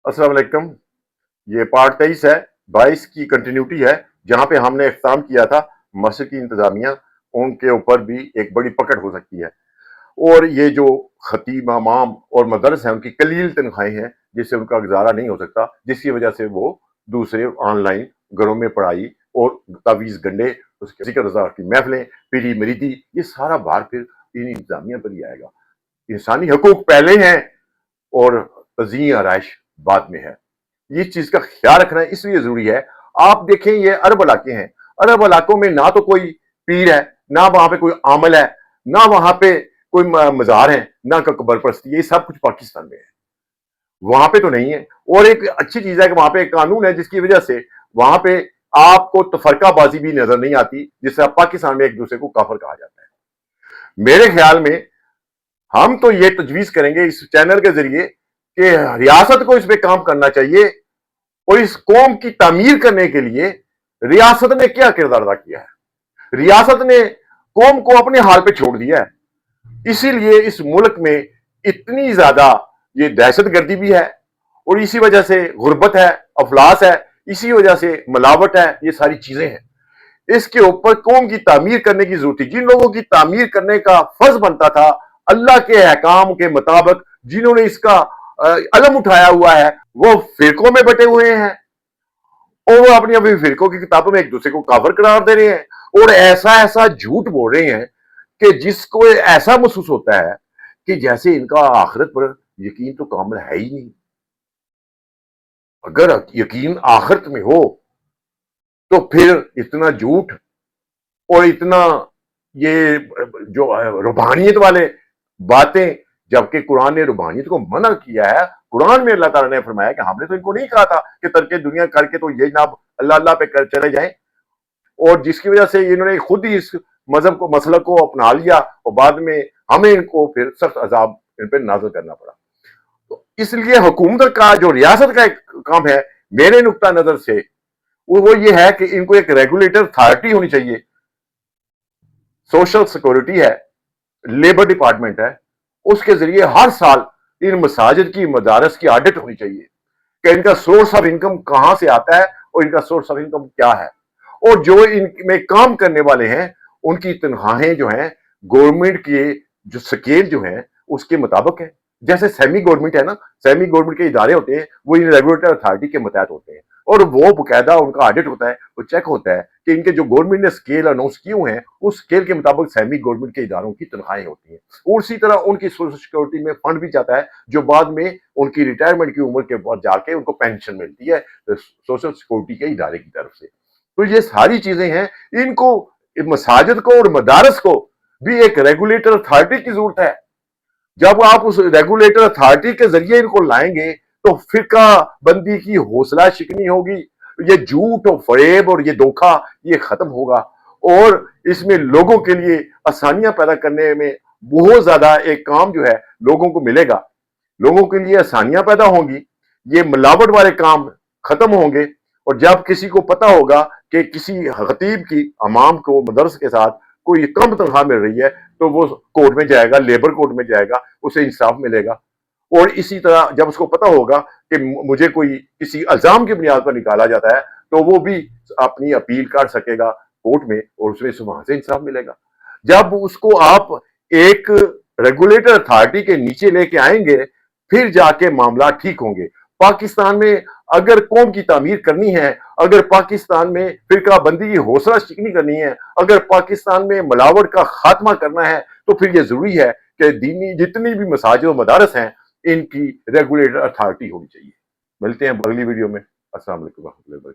अस्सलाम वालेकुम। ये पार्ट 23 है, 22 की कंटिन्यूटी है, जहां पे हमने इख्तिताम किया था मस्जिद की इंतजामिया उनके ऊपर भी एक बड़ी पकड़ हो सकती है। और ये जो खतीब इमाम और मदरस हैं उनकी कलील तनख्वाहें हैं जिससे उनका गुजारा नहीं हो सकता, जिसकी वजह से वो दूसरे ऑनलाइन घरों में पढ़ाई और तावीज़ गंडे, उसके जिक्र रज़ा की महफिलें, पीरी मरीदी, ये सारा भार फिर इन इंतजामिया पर ही आएगा। इंसानी हकूक पहले हैं और तज़ीन आराइश बाद में है। इस चीज का ख्याल रखना इसलिए जरूरी है। आप देखें ये अरब इलाके हैं, अरब इलाकों में ना तो कोई पीर है, ना वहां पे कोई आमल है, ना वहां पे कोई मजार है, ना कोई कब्र परस्ती, ये सब कुछ पाकिस्तान में है, वहां पे तो नहीं है। और एक अच्छी चीज है कि वहां पे एक कानून है जिसकी वजह से वहां पे आपको तफरकाबाजी भी नजर नहीं आती, जिससे पाकिस्तान में एक दूसरे को काफर कहा जाता है। मेरे ख्याल में हम तो ये तजवीज करेंगे इस चैनल के जरिए कि रियासत को इस पे काम करना चाहिए और इस कौम की तामीर करने के लिए रियासत ने क्या किरदार अदा किया है। रियासत ने कौम को अपने हाल पे छोड़ दिया है, इसीलिए इस मुल्क में इतनी ज्यादा ये दहशतगर्दी भी है और इसी वजह से गुर्बत है, अफलास है, इसी वजह से मिलावट है, ये सारी चीजें हैं। इसके ऊपर कौम की तामीर करने की जरूरत थी। जिन लोगों की तामीर करने का फर्ज बनता था अल्लाह के अहकाम के मुताबिक, जिन्होंने इसका अलम उठाया हुआ है, वो फिरकों में बटे हुए हैं और वो अपनी अपनी फिरकों की किताबों में एक दूसरे को काफिर करार दे रहे हैं और ऐसा ऐसा झूठ बोल रहे हैं कि जिसको ऐसा महसूस होता है कि जैसे इनका आखिरत पर यकीन तो कामिल है ही नहीं। अगर यकीन आखिरत में हो तो फिर इतना झूठ और इतना ये जो रूहानियत वाले बातें, जबकि कुरान ने रूहानियत को मना किया है। कुरान में अल्लाह ताला ने फरमाया कि हमने तो इनको नहीं कहा था कि तरके दुनिया करके तो ये ना अल्लाह अल्लाह पे कर चले जाएं, और जिसकी वजह से इन्होंने खुद ही इस मजहब को मसलक को अपना लिया और बाद में हमें इनको फिर सख्त अजाब इन पर नाज़िल करना पड़ा। तो इसलिए हुकूमत का जो रियासत का एक काम है मेरे नुक्ता नजर से वो ये है कि इनको एक रेगुलेटर अथॉरिटी होनी चाहिए। सोशल सिक्योरिटी है, लेबर डिपार्टमेंट है, उसके जरिए हर साल इन मसाजिद की मदारस की ऑडिट होनी चाहिए कि इनका सोर्स ऑफ इनकम कहां से आता है और इनका सोर्स ऑफ इनकम क्या है, और जो इनमें काम करने वाले हैं उनकी तनख्वाहें जो हैं गवर्नमेंट के जो स्केल जो है उसके मुताबिक है। जैसे सेमी गवर्नमेंट है ना, सेमी गवर्नमेंट के इदारे होते हैं वो इन रेगुलेटर अथॉरिटी के मतहत होते हैं और वो बकायदा उनका ऑडिट होता है, वो चेक होता है कि इनके जो गवर्नमेंट ने स्केल अनाउंस किए हैं उस स्केल के मुताबिक सेमी गवर्नमेंट के इदारों की तनख्वाहें होती हैं। और इसी तरह उनकी सोशल सिक्योरिटी में फंड भी जाता है जो बाद में उनकी रिटायरमेंट की उम्र के बाद जाके उनको पेंशन मिलती है सोशल सिक्योरिटी के इदारे की तरफ से। तो ये सारी चीजें हैं, इनको मसाजिद को और मदारस को भी एक रेगुलेटर अथॉरिटी की जरूरत है। जब आप उस रेगुलेटर अथॉरिटी के जरिए इनको लाएंगे तो फिरका बंदी की हौसला शिकनी होगी, ये झूठ और फरेब और ये धोखा ये खत्म होगा और इसमें लोगों के लिए आसानियां पैदा करने में बहुत ज्यादा एक काम जो है लोगों को मिलेगा। लोगों के लिए आसानियां पैदा होंगी, ये मिलावट वाले काम खत्म होंगे। और जब किसी को पता होगा कि किसी खतीब की इमाम को मदरस के साथ कोई कम तनख्वाह मिल रही है तो वो कोर्ट में जाएगा, लेबर कोर्ट में जाएगा, उसे इंसाफ मिलेगा। और इसी तरह जब उसको पता होगा कि मुझे कोई किसी इल्जाम की बुनियाद पर निकाला जाता है तो वो भी अपनी अपील कर सकेगा कोर्ट में और उसमें वहां से इंसाफ मिलेगा। जब उसको आप एक रेगुलेटर अथॉरिटी के नीचे लेके आएंगे फिर जाके मामला ठीक होंगे। पाकिस्तान में अगर कौम की तामीर करनी है, अगर पाकिस्तान में फिरका बंदी की हौसला शिकनी करनी है, अगर पाकिस्तान में मिलावट का खात्मा करना है तो फिर यह जरूरी है कि दीनी जितनी भी मसाजिद और मदारस हैं इनकी रेगुलेटर अथॉरिटी होनी चाहिए। मिलते हैं अगली वीडियो में। अस्सलाम वालेकुम।